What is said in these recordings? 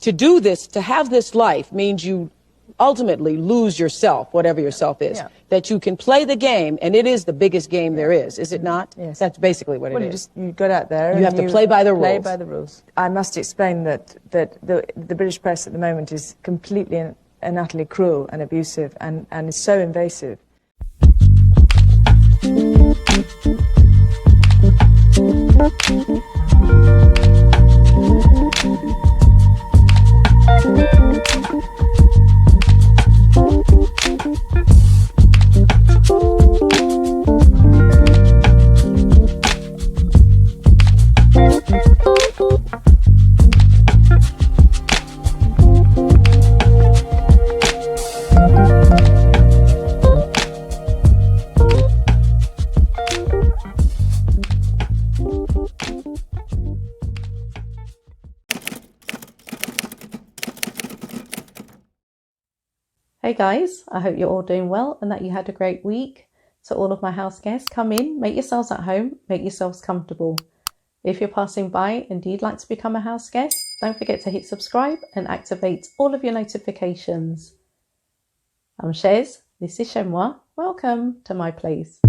to do this, to have this life, means you ultimately lose yourself, whatever yourself is. Yeah. That you can play the game, and it is the biggest game there is it not? Yes. That's basically what it is. You got out there You and have to play by the rules. Play by the rules. I must explain that the British press at the moment is completely and utterly cruel and abusive and is so invasive. Hey guys, I hope you're all doing well and that you had a great week. To all of my house guests, come in, make yourselves at home, make yourselves comfortable. If you're passing by and you'd like to become a house guest, don't forget to hit subscribe and activate all of your notifications. I'm Chez, this is Chez M0i. Welcome to my place.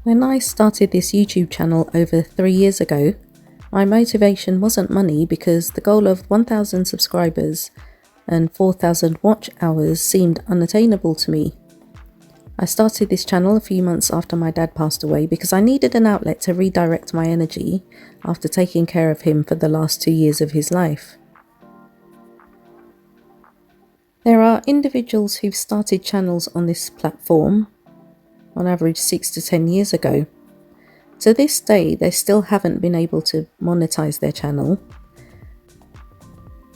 When I started this YouTube channel over 3 years ago, my motivation wasn't money because the goal of 1,000 subscribers and 4,000 watch hours seemed unattainable to me. I started this channel a few months after my dad passed away because I needed an outlet to redirect my energy after taking care of him for the last 2 years of his life. There are individuals who've started channels on this platform on average 6 to 10 years ago. To this day, they still haven't been able to monetize their channel.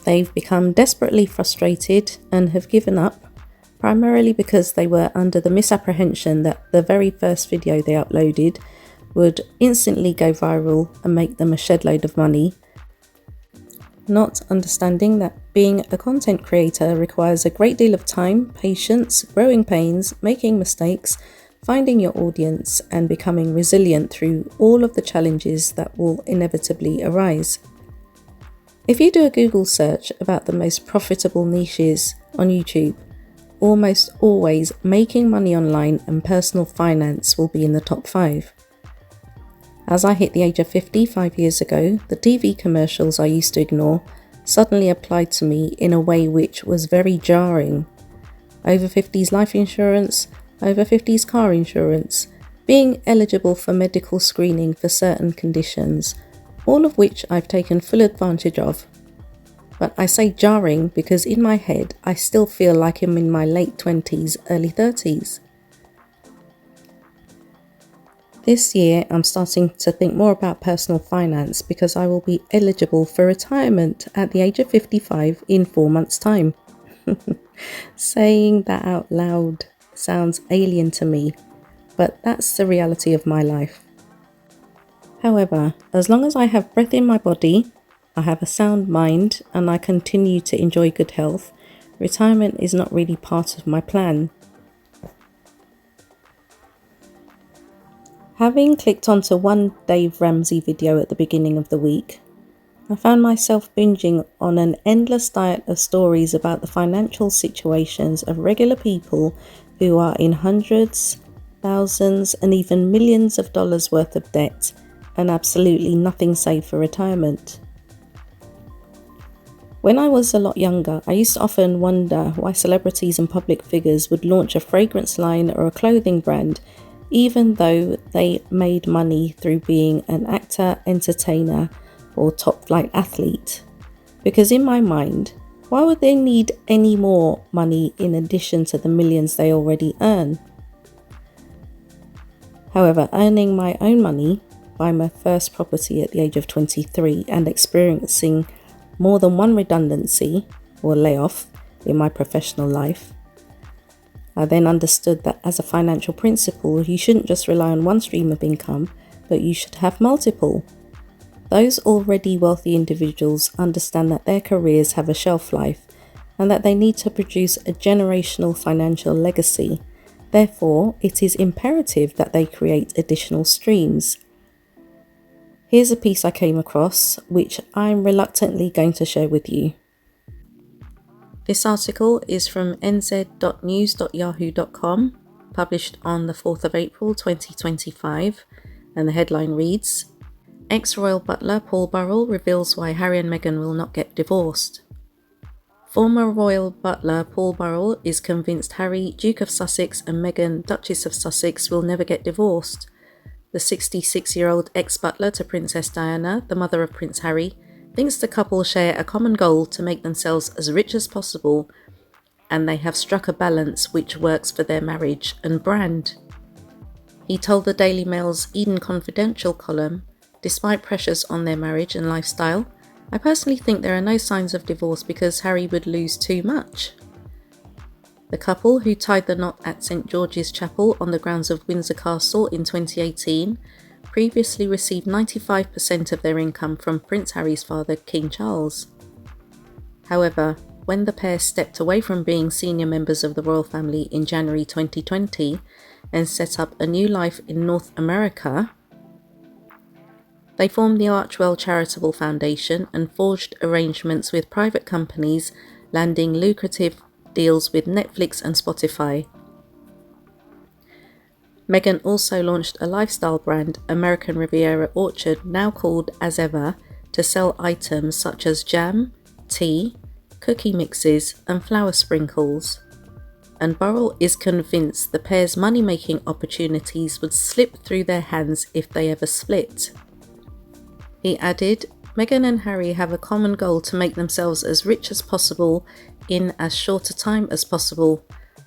They've become desperately frustrated and have given up, primarily because they were under the misapprehension that the very first video they uploaded would instantly go viral and make them a shed load of money, not understanding that being a content creator requires a great deal of time, patience, growing pains, making mistakes, finding your audience and becoming resilient through all of the challenges that will inevitably arise. If you do a Google search about the most profitable niches on YouTube, almost always making money online and personal finance will be in the top 5. As I hit the age of 50 5 years ago, the TV commercials I used to ignore suddenly applied to me in a way which was very jarring. Over 50s life insurance, over 50s car insurance, being eligible for medical screening for certain conditions, all of which I've taken full advantage of. But I say jarring because in my head I still feel like I'm in my late 20s, early 30s. This year I'm starting to think more about personal finance because I will be eligible for retirement at the age of 55 in 4 months' time. Saying that out loud sounds alien to me, but that's the reality of my life. However, as long as I have breath in my body, I have a sound mind, and I continue to enjoy good health, retirement is not really part of my plan. Having clicked onto one Dave Ramsey video at the beginning of the week, I found myself binging on an endless diet of stories about the financial situations of regular people who are in hundreds, thousands, and even millions of dollars worth of debt and absolutely nothing saved for retirement. When I was a lot younger, I used to often wonder why celebrities and public figures would launch a fragrance line or a clothing brand, even though they made money through being an actor, entertainer, or top flight athlete. Because in my mind, why would they need any more money in addition to the millions they already earn? However, earning my own money, buying my first property at the age of 23 and experiencing more than one redundancy or layoff in my professional life, I then understood that as a financial principle, you shouldn't just rely on one stream of income, but you should have multiple. Those already wealthy individuals understand that their careers have a shelf life and that they need to produce a generational financial legacy. Therefore, it is imperative that they create additional streams. Here's a piece I came across, which I'm reluctantly going to share with you. This article is from nz.news.yahoo.com, published on the 4th of April 2025, and the headline reads, Ex-royal butler Paul Burrell reveals why Harry and Meghan will not get divorced. Former royal butler Paul Burrell is convinced Harry, Duke of Sussex, and Meghan, Duchess of Sussex, will never get divorced. The 66-year-old ex-butler to Princess Diana, the mother of Prince Harry, thinks the couple share a common goal to make themselves as rich as possible, and they have struck a balance which works for their marriage and brand. He told the Daily Mail's Eden Confidential column, despite pressures on their marriage and lifestyle, I personally think there are no signs of divorce because Harry would lose too much. The couple, who tied the knot at St George's Chapel on the grounds of Windsor Castle in 2018, previously received 95% of their income from Prince Harry's father, King Charles. However, when the pair stepped away from being senior members of the royal family in January 2020 and set up a new life in North America, they formed the Archwell Charitable Foundation and forged arrangements with private companies, landing lucrative deals with Netflix and Spotify. Meghan also launched a lifestyle brand, American Riviera Orchard, now called As Ever, to sell items such as jam, tea, cookie mixes, and flower sprinkles. And Burrell is convinced the pair's money-making opportunities would slip through their hands if they ever split. He added, Meghan and Harry have a common goal to make themselves as rich as possible in as short a time as possible.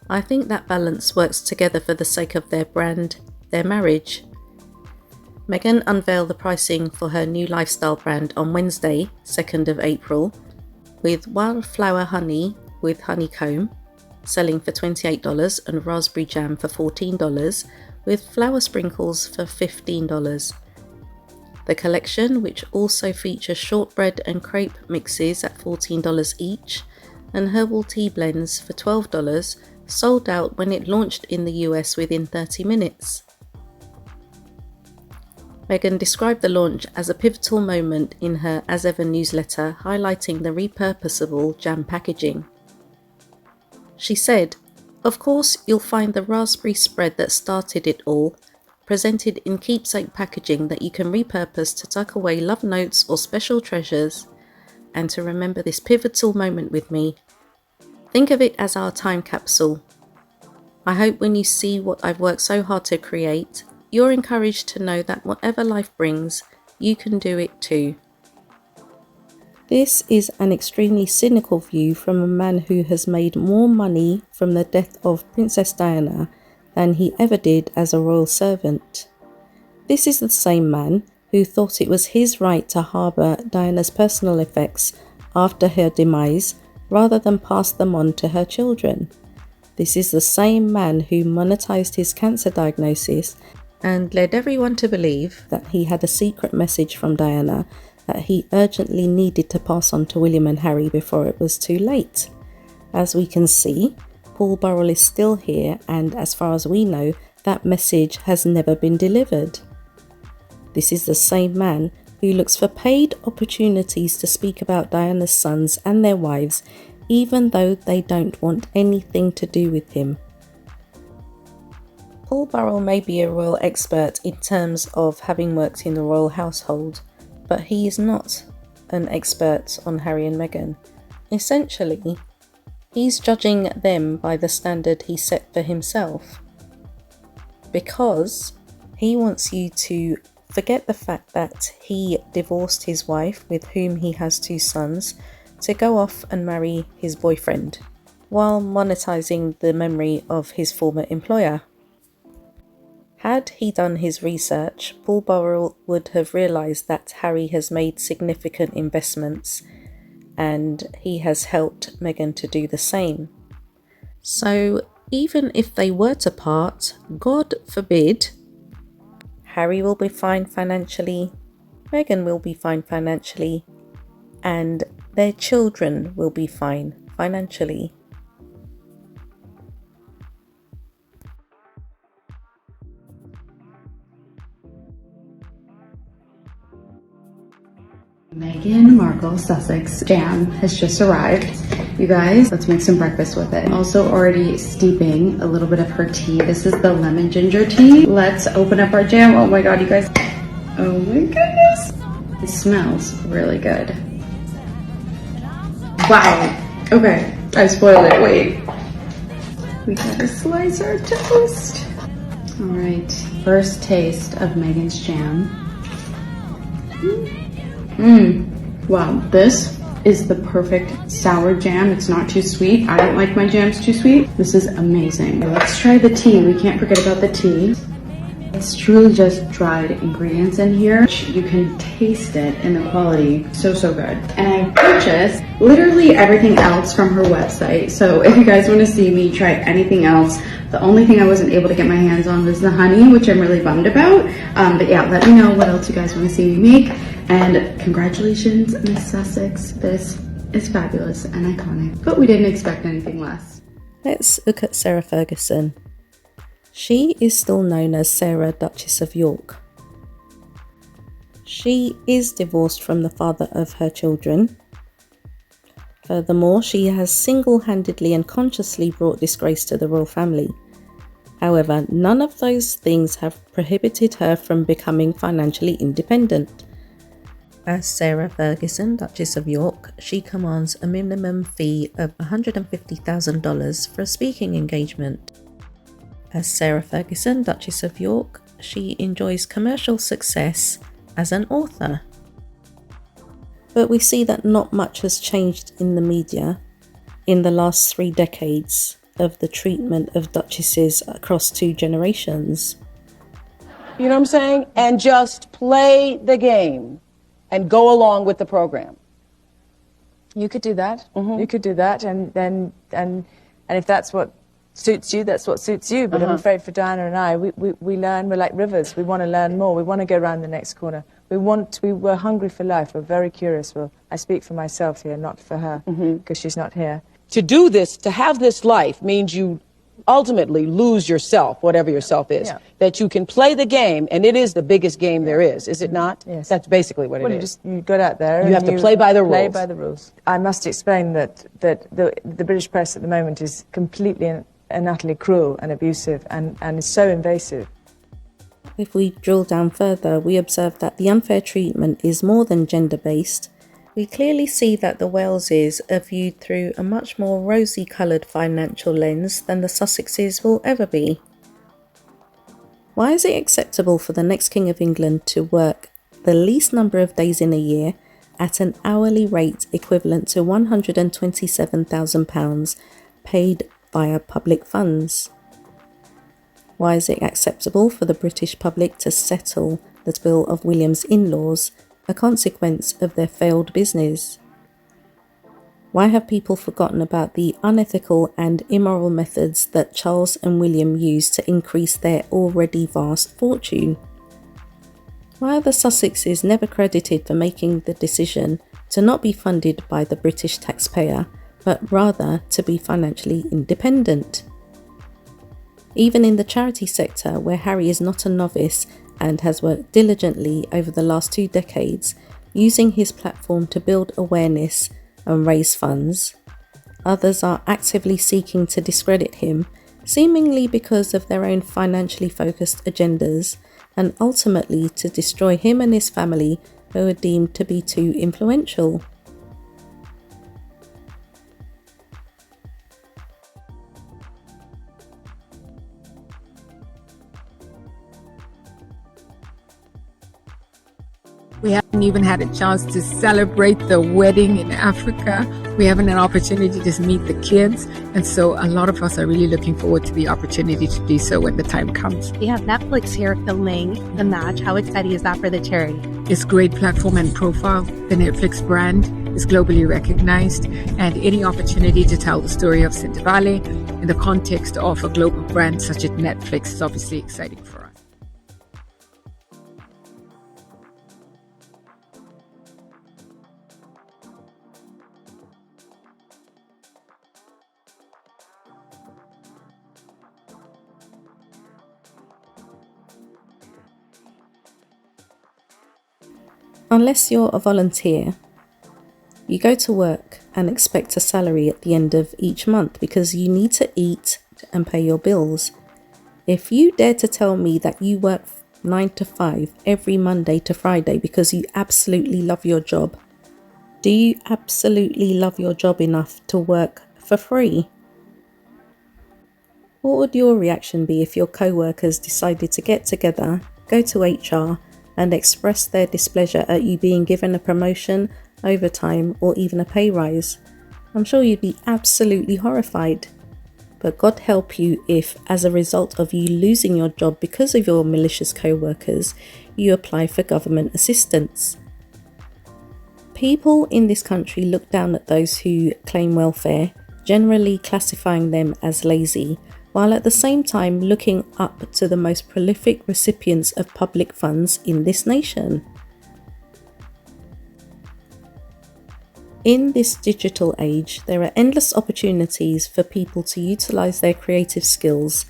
I think that balance works together for the sake of their brand, their marriage. Meghan unveiled the pricing for her new lifestyle brand on Wednesday, 2nd of April, with wildflower honey with honeycomb, selling for $28 and raspberry jam for $14, with flower sprinkles for $15. The collection, which also features shortbread and crepe mixes at $14 each, and herbal tea blends for $12, sold out when it launched in the US within 30 minutes. Meghan described the launch as a pivotal moment in her As Ever newsletter, highlighting the repurposable jam packaging. She said, Of course, you'll find the raspberry spread that started it all, presented in keepsake packaging that you can repurpose to tuck away love notes or special treasures, and to remember this pivotal moment with me. Think of it as our time capsule. I hope when you see what I've worked so hard to create, you're encouraged to know that whatever life brings, you can do it too. This is an extremely cynical view from a man who has made more money from the death of Princess Diana than he ever did as a royal servant. This is the same man who thought it was his right to harbour Diana's personal effects after her demise rather than pass them on to her children. This is the same man who monetised his cancer diagnosis and led everyone to believe that he had a secret message from Diana that he urgently needed to pass on to William and Harry before it was too late. As we can see, Paul Burrell is still here, and as far as we know, that message has never been delivered. This is the same man who looks for paid opportunities to speak about Diana's sons and their wives, even though they don't want anything to do with him. Paul Burrell may be a royal expert in terms of having worked in the royal household, but he is not an expert on Harry and Meghan. Essentially, he's judging them by the standard he set for himself, because he wants you to forget the fact that he divorced his wife, with whom he has 2 sons, to go off and marry his boyfriend, while monetizing the memory of his former employer. Had he done his research, Paul Burrell would have realised that Harry has made significant investments and he has helped Meghan to do the same. So even if they were to part, God forbid, Harry will be fine financially, Meghan will be fine financially, and their children will be fine financially. Meghan Markle Sussex jam has just arrived. You guys, let's make some breakfast with it. Also already steeping a little bit of her tea. This is the lemon ginger tea. Let's open up our jam. Oh my god, you guys. Oh my goodness. It smells really good. Wow. Okay, I spoiled it. Wait. We gotta slice our toast. All right, first taste of Meghan's jam. Wow, this is the perfect sour jam. It's not too sweet. I don't like my jams too sweet. This is amazing. Let's try the tea. We can't forget about the tea. It's truly just dried ingredients in here. You can taste it in the quality. So good. And I purchased literally everything else from her website. So if you guys want to see me try anything else, the only thing I wasn't able to get my hands on was the honey, which I'm really bummed about. But yeah, let me know what else you guys want to see me make. And congratulations, Miss Sussex. This is fabulous and iconic. But we didn't expect anything less. Let's look at Sarah Ferguson. She is still known as Sarah, Duchess of York. She is divorced from the father of her children. Furthermore, she has single-handedly and consciously brought disgrace to the royal family. However, none of those things have prohibited her from becoming financially independent. As Sarah Ferguson, Duchess of York, she commands a minimum fee of $150,000 for a speaking engagement. As Sarah Ferguson, Duchess of York, she enjoys commercial success as an author. But we see that not much has changed in the media in the last 3 decades of the treatment of duchesses across 2 generations. You know what I'm saying? And just play the game and go along with the program. You could do that. You could do that, and if that's what suits you, that's what suits you. But I'm afraid for Diana and I, we learn. We're like rivers. We want to learn more. We want to go around the next corner. We're hungry for life. We're very curious. Well, I speak for myself here, not for her, because she's not here. To do this, to have this life, means you ultimately lose yourself, whatever yourself is. Yeah. That you can play the game, and it is the biggest game there is it not? Yes. That's basically what it is. You got out there. You and have to play by the rules. Play by the rules. I must explain that the British press at the moment is completely and utterly cruel and abusive and is so invasive. If we drill down further, we observe that the unfair treatment is more than gender-based. We clearly see that the Waleses are viewed through a much more rosy-coloured financial lens than the Sussexes will ever be. Why is it acceptable for the next King of England to work the least number of days in a year at an hourly rate equivalent to £127,000 paid via public funds? Why is it acceptable for the British public to settle the bill of William's in-laws, a consequence of their failed business? Why have people forgotten about the unethical and immoral methods that Charles and William used to increase their already vast fortune? Why are the Sussexes never credited for making the decision to not be funded by the British taxpayer, but rather to be financially independent? Even in the charity sector, where Harry is not a novice and has worked diligently over the last 2 decades, using his platform to build awareness and raise funds, others are actively seeking to discredit him, seemingly because of their own financially focused agendas, and ultimately to destroy him and his family, who are deemed to be too influential. We haven't even had a chance to celebrate the wedding in Africa. We haven't had an opportunity to just meet the kids. And so a lot of us are really looking forward to the opportunity to do so when the time comes. We have Netflix here filming the match. How exciting is that for the charity? It's a great platform and profile. The Netflix brand is globally recognized, and any opportunity to tell the story of M0i in the context of a global brand such as Netflix is obviously exciting for us. Unless you're a volunteer, you go to work and expect a salary at the end of each month because you need to eat and pay your bills. If you dare to tell me that you work 9 to 5 every Monday to Friday because you absolutely love your job, do you absolutely love your job enough to work for free? What would your reaction be if your co-workers decided to get together, go to HR and express their displeasure at you being given a promotion, overtime, or even a pay rise? I'm sure you'd be absolutely horrified. But God help you if, as a result of you losing your job because of your malicious co-workers, you apply for government assistance. People in this country look down at those who claim welfare, generally classifying them as lazy, while at the same time looking up to the most prolific recipients of public funds in this nation. In this digital age, there are endless opportunities for people to utilize their creative skills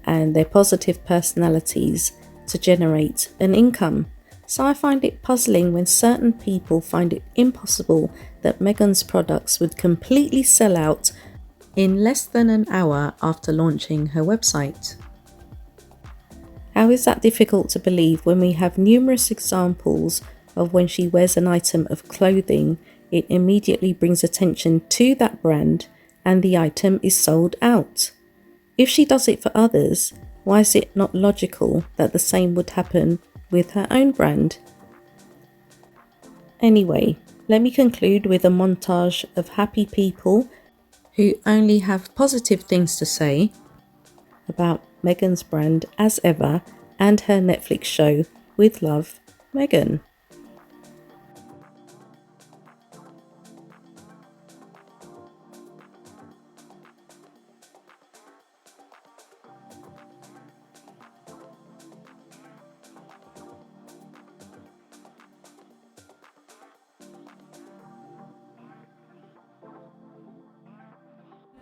and their positive personalities to generate an income. So I find it puzzling when certain people find it impossible that Meghan's products would completely sell out in less than an hour after launching her website. How is that difficult to believe when we have numerous examples of when she wears an item of clothing, it immediately brings attention to that brand and the item is sold out? If she does it for others, why is it not logical that the same would happen with her own brand? Anyway, let me conclude with a montage of happy people who only have positive things to say about Meghan's brand as ever and her Netflix show With Love, Meghan.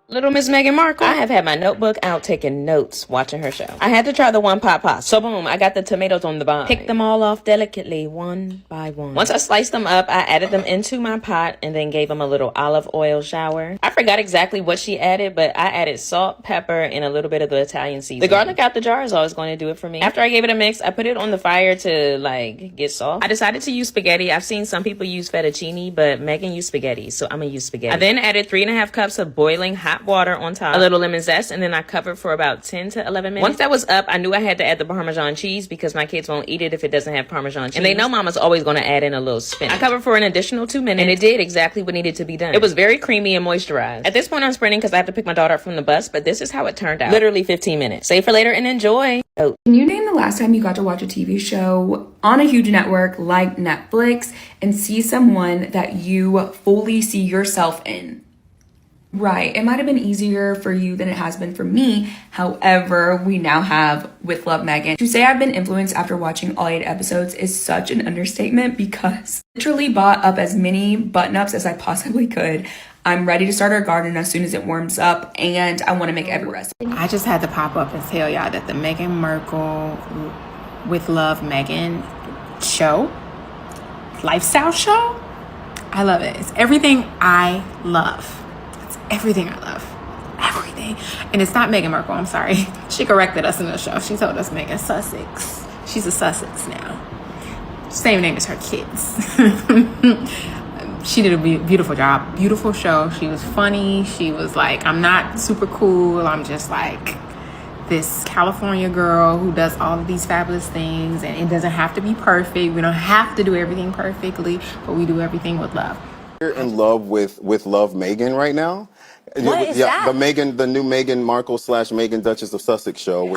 Little Miss Meghan Markle. I have had my notebook out taking notes watching her show. I had to try the one pot pasta. So boom, I got the tomatoes on the vine. Picked them all off delicately, one by one. Once I sliced them up, I added them into my pot and then gave them a little olive oil shower. I forgot exactly what she added, but I added salt, pepper, and a little bit of the Italian seasoning. The garlic out the jar is always going to do it for me. After I gave it a mix, I put it on the fire to get soft. I decided to use spaghetti. I've seen some people use fettuccine, but Meghan used spaghetti, so I'm gonna use spaghetti. I then added 3.5 cups of boiling hot water on top, a little lemon zest, and then I covered for about 10 to 11 minutes. Once that was up, I knew I had to add the Parmesan cheese because my kids won't eat it if it doesn't have Parmesan cheese. And they know Mama's always going to add in a little spinach. I covered for an additional 2 minutes, and it did exactly what needed to be done. It was very creamy and moisturized. At this point, I'm sprinting because I have to pick my daughter up from the bus, but this is how it turned out. Literally 15 minutes. Save for later and enjoy. Can you name the last time you got to watch a TV show on a huge network like Netflix and see someone that you fully see yourself in? Right, it might have been easier for you than it has been for me. However, we now have With Love, Meghan. To say I've been influenced after watching all 8 episodes is such an understatement because I literally bought up as many button-ups as I possibly could. I'm ready to start our garden as soon as it warms up, and I want to make every recipe. I just had to pop up and tell y'all that the Meghan Markle With Love, Meghan show, lifestyle show, I love it. It's everything I love. Everything I love. Everything. And it's not Meghan Markle, I'm sorry. She corrected us in the show. She told us Meghan Sussex. She's a Sussex now. Same name as her kids. She did a beautiful job. Beautiful show. She was funny. She was like, I'm not super cool. I'm just like this California girl who does all of these fabulous things, and it doesn't have to be perfect. We don't have to do everything perfectly, but we do everything with love. You're in love with Love Meghan right now. What is that? The new Meghan Markle / Meghan Duchess of Sussex show.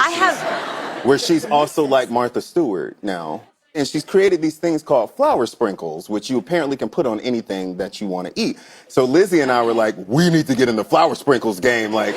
Where she's also like Martha Stewart now. And she's created these things called flour sprinkles, which you apparently can put on anything that you want to eat. So Lizzie and I were like, we need to get in the flour sprinkles game. Like,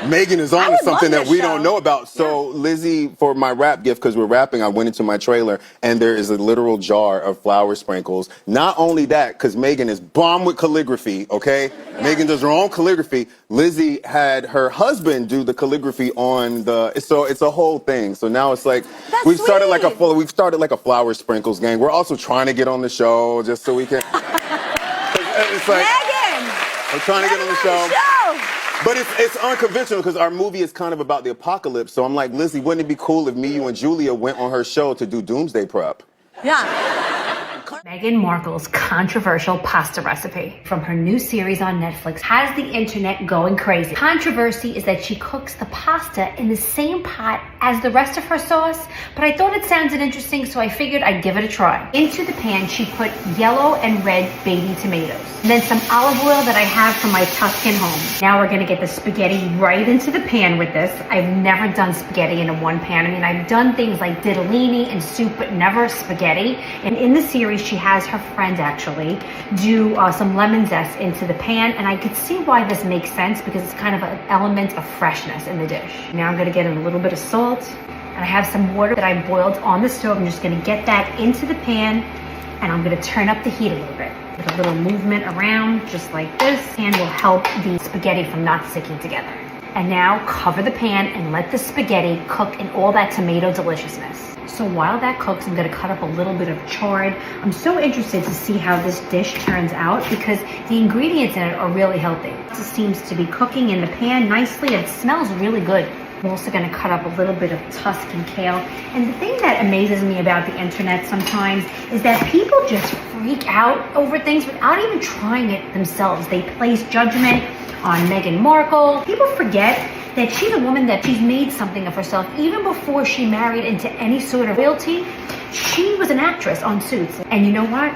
Meghan is on to something that we don't know about. So Lizzie, for my rap gift, because we're rapping, I went into my trailer, and there is a literal jar of flour sprinkles. Not only that, because Meghan is bomb with calligraphy, okay? Meghan does her own calligraphy. Lizzie had her husband do the calligraphy on so it's a whole thing. So now it's like, we've started like a flour sprinkles gang. We're also trying to get on the show just so we can. It's like, Meghan! I'm trying to get on the show. But it's unconventional because our movie is kind of about the apocalypse. So I'm like, Lizzie, wouldn't it be cool if me, you, and Julia went on her show to do doomsday prep? Yeah. Meghan Markle's controversial pasta recipe from her new series on Netflix has the internet going crazy. Controversy is that she cooks the pasta in the same pot as the rest of her sauce, but I thought it sounded interesting, so I figured I'd give it a try. Into the pan, she put yellow and red baby tomatoes, and then some olive oil that I have from my Tuscan home. Now we're gonna get the spaghetti right into the pan with this. I've never done spaghetti in a one pan. I mean, I've done things like ditalini and soup, but never spaghetti. And in the series, she has her friend actually do some lemon zest into the pan, and I could see why this makes sense because it's kind of an element of freshness in the dish. Now I'm gonna get in a little bit of salt, and I have some water that I boiled on the stove. I'm just gonna get that into the pan, and I'm gonna turn up the heat a little bit. With a little movement around, just like this, and will help the spaghetti from not sticking together. And now cover the pan and let the spaghetti cook in all that tomato deliciousness. So while that cooks, I'm gonna cut up a little bit of chard. I'm so interested to see how this dish turns out because the ingredients in it are really healthy. It seems to be cooking in the pan nicely and it smells really good. I'm also gonna cut up a little bit of Tuscan kale. And the thing that amazes me about the internet sometimes is that people just freak out over things without even trying it themselves. They place judgment on Meghan Markle. People forget that she's a woman that she's made something of herself. Even before she married into any sort of royalty, she was an actress on Suits. And you know what?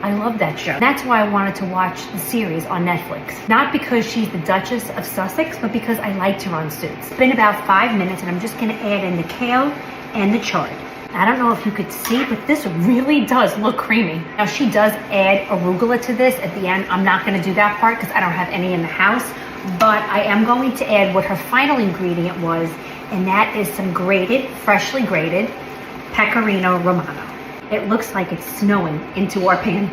I love that show. That's why I wanted to watch the series on Netflix. Not because she's the Duchess of Sussex, but because I liked her on Suits. It's been about 5 minutes and I'm just gonna add in the kale and the chard. I don't know if you could see, but this really does look creamy. Now she does add arugula to this at the end. I'm not gonna do that part because I don't have any in the house, but I am going to add what her final ingredient was, and that is some freshly grated pecorino romano. It looks like it's snowing into our pan.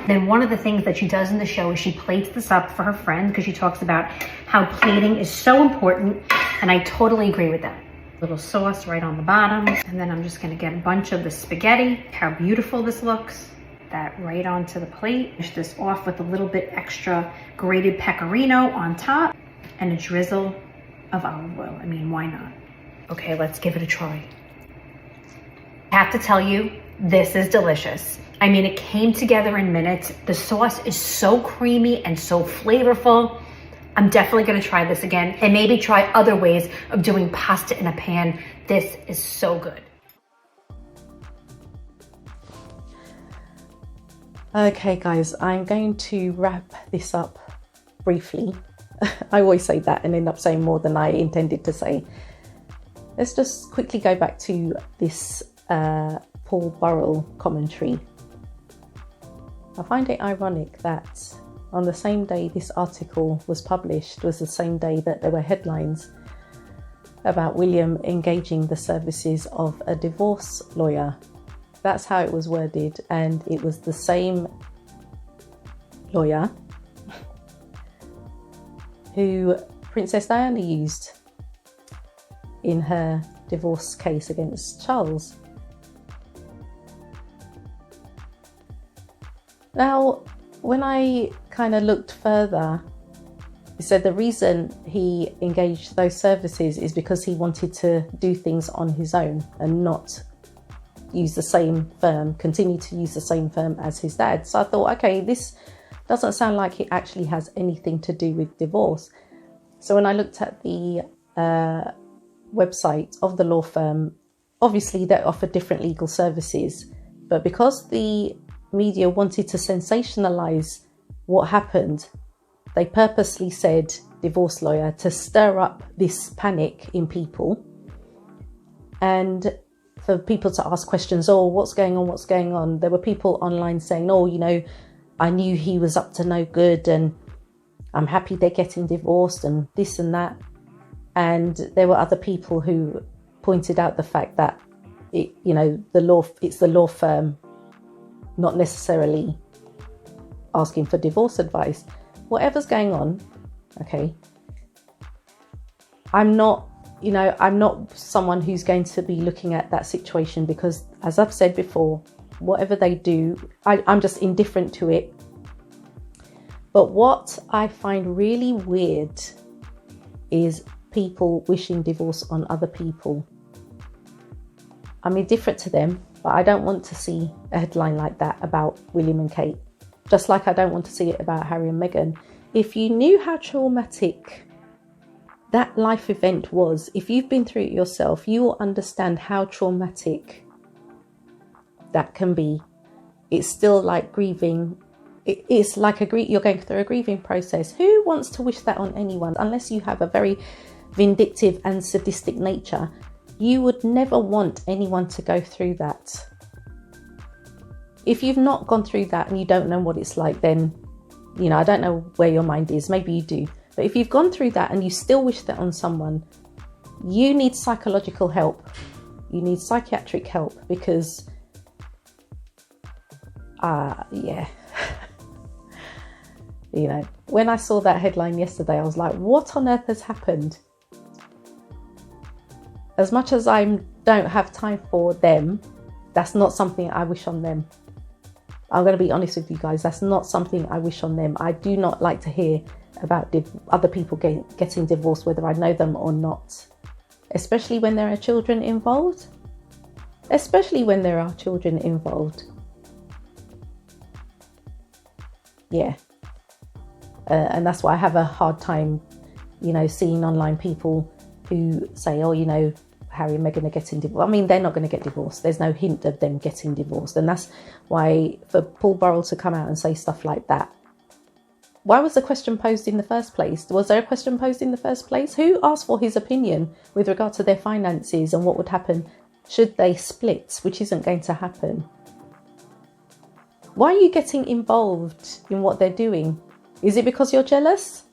Then one of the things that she does in the show is she plates this up for her friend because she talks about how plating is so important, and I totally agree with that. Little sauce right on the bottom, and then I'm just gonna get a bunch of the spaghetti. How beautiful this looks. That right onto the plate. Finish this off with a little bit extra grated pecorino on top and a drizzle of olive oil. I mean, why not? Okay, let's give it a try. I have to tell you, this is delicious. I mean, it came together in minutes. The sauce is so creamy and so flavorful. I'm definitely gonna try this again and maybe try other ways of doing pasta in a pan. This is so good. Okay guys, I'm going to wrap this up briefly. I always say that and end up saying more than I intended to say. Let's just quickly go back to this Paul Burrell commentary. I find it ironic that on the same day this article was published was the same day that there were headlines about William engaging the services of a divorce lawyer. That's how it was worded, and it was the same lawyer who Princess Diana used in her divorce case against Charles. Now, when I kind of looked further, he said the reason he engaged those services is because he wanted to do things on his own and not use the same firm, continue to use the same firm as his dad. So I thought, okay, this doesn't sound like it actually has anything to do with divorce. So when I looked at the website of the law firm. Obviously, they offer different legal services, but because the media wanted to sensationalize what happened, they purposely said divorce lawyer to stir up this panic in people and for people to ask questions. Oh, what's going on? What's going on? There were people online saying, oh, you know, I knew he was up to no good and I'm happy they're getting divorced and this and that. And there were other people who pointed out the fact that it's the law firm, not necessarily asking for divorce advice. Whatever's going on, okay, I'm not someone who's going to be looking at that situation because, as I've said before, whatever they do, I'm just indifferent to it. But what I find really weird is people wishing divorce on other people. I'm indifferent to them, but I don't want to see a headline like that about William and Kate. Just like I don't want to see it about Harry and Meghan. If you knew how traumatic that life event was, if you've been through it yourself, you will understand how traumatic that can be. It's still like grieving. It's like you're going through a grieving process. Who wants to wish that on anyone? Unless you have a very vindictive and sadistic nature, you would never want anyone to go through that. If you've not gone through that and you don't know what it's like, then, you know, I don't know where your mind is. Maybe you do. But if you've gone through that and you still wish that on someone, you need psychological help. You need psychiatric help because, yeah. You know, when I saw that headline yesterday, I was like, what on earth has happened? As much as I don't have time for them, that's not something I wish on them. I'm going to be honest with you guys. That's not something I wish on them. I do not like to hear about other people getting divorced, whether I know them or not. Especially when there are children involved. Yeah. And that's why I have a hard time, you know, seeing online people who say, oh, you know, Harry and Meghan are getting divorced. I mean, they're not going to get divorced. There's no hint of them getting divorced. And that's why for Paul Burrell to come out and say stuff like that. Why was the question posed in the first place? Was there a question posed in the first place? Who asked for his opinion with regard to their finances and what would happen should they split, which isn't going to happen? Why are you getting involved in what they're doing? Is it because you're jealous?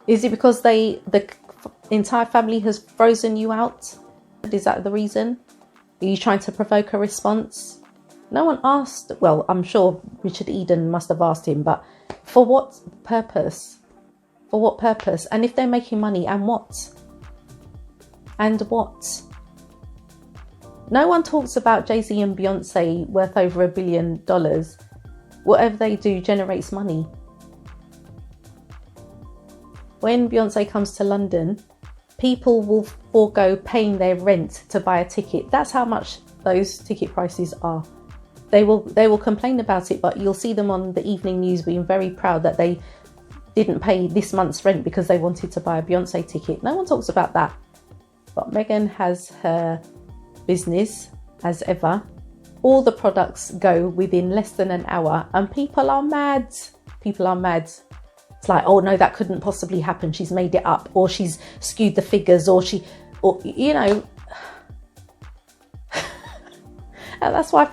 Is it because the entire family has frozen you out? Is that the reason? Are you trying to provoke a response? No one asked. Well, I'm sure Richard Eden must have asked him, but for what purpose? For what purpose? And if they're making money, and what? And what? No one talks about Jay-Z and Beyonce worth over $1 billion. Whatever they do generates money. When Beyonce comes to London, people will forego paying their rent to buy a ticket. That's how much those ticket prices are. They will complain about it, but you'll see them on the evening news being very proud that they didn't pay this month's rent because they wanted to buy a Beyonce ticket. No one talks about that. But Meghan has her business as ever. All the products go within less than an hour and people are mad. People are mad. It's like, oh no, that couldn't possibly happen. She's made it up, or she's skewed the figures, or you know. And that's why I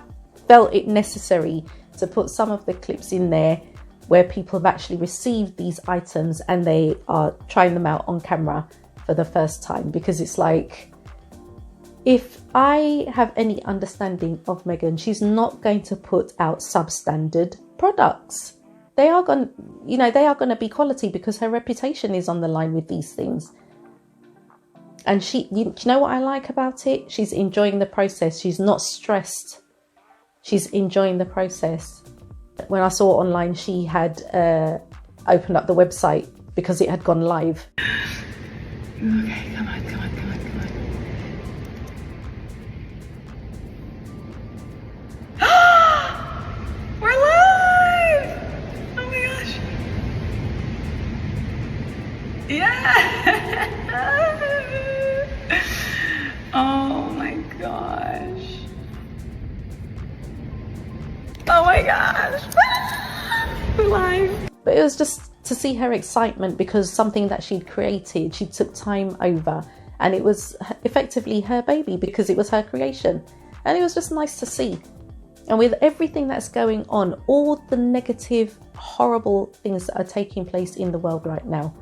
felt it necessary to put some of the clips in there where people have actually received these items and they are trying them out on camera for the first time, because it's like, if I have any understanding of Meghan, she's not going to put out substandard products. They are going to be quality because her reputation is on the line with these things. And you know what I like about it? She's enjoying the process. She's not stressed. She's enjoying the process. When I saw online, she had opened up the website because it had gone live. Okay, come on. We're live! Oh my gosh. Yeah! my gosh. We're live. But it was just to see her excitement because something that she'd created, she took time over, and it was effectively her baby because it was her creation. And it was just nice to see. And with everything that's going on, all the negative, horrible things that are taking place in the world right now,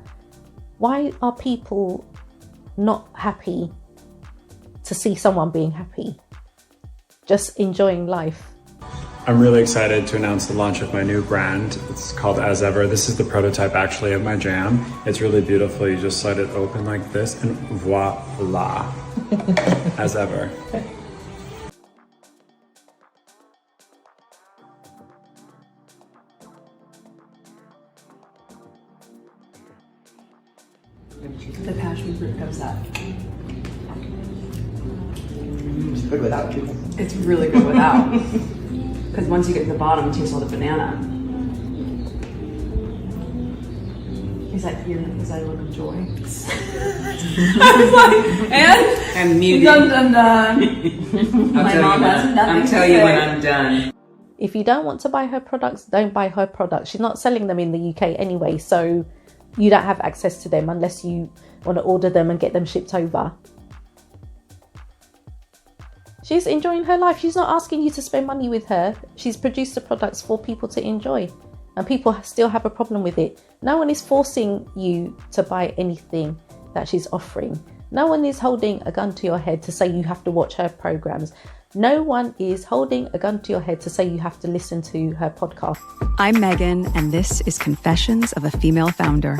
why are people not happy to see someone being happy? Just enjoying life. I'm really excited to announce the launch of my new brand. It's called As Ever. This is the prototype actually of my jam. It's really beautiful. You just slide it open like this and voila. As Ever. The passion fruit comes out. It's good without you. It's really good without. Because once you get to the bottom, it tastes all the banana. Is that a look of joy? I was like, and? I'm muted. Dun, dun, dun. My mom has nothing to say. I'll tell you when I'm done. If you don't want to buy her products, don't buy her products. She's not selling them in the UK anyway, so you don't have access to them unless you want to order them and get them shipped over. She's enjoying her life. She's not asking you to spend money with her. She's produced the products for people to enjoy, and people still have a problem with it. No one is forcing you to buy anything that she's offering. No one is holding a gun to your head to say you have to watch her programs. No one is holding a gun to your head to say you have to listen to her podcast. I'm Meghan, and this is Confessions of a Female Founder.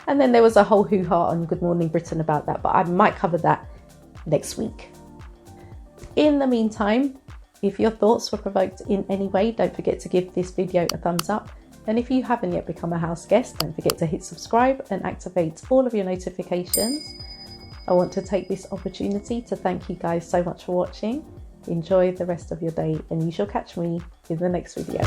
And then there was a whole hoo-ha on Good Morning Britain about that, but I might cover that next week. In the meantime, if your thoughts were provoked in any way, don't forget to give this video a thumbs up. And if you haven't yet become a house guest, don't forget to hit subscribe and activate all of your notifications. I want to take this opportunity to thank you guys so much for watching. Enjoy the rest of your day, and you shall catch me in the next video.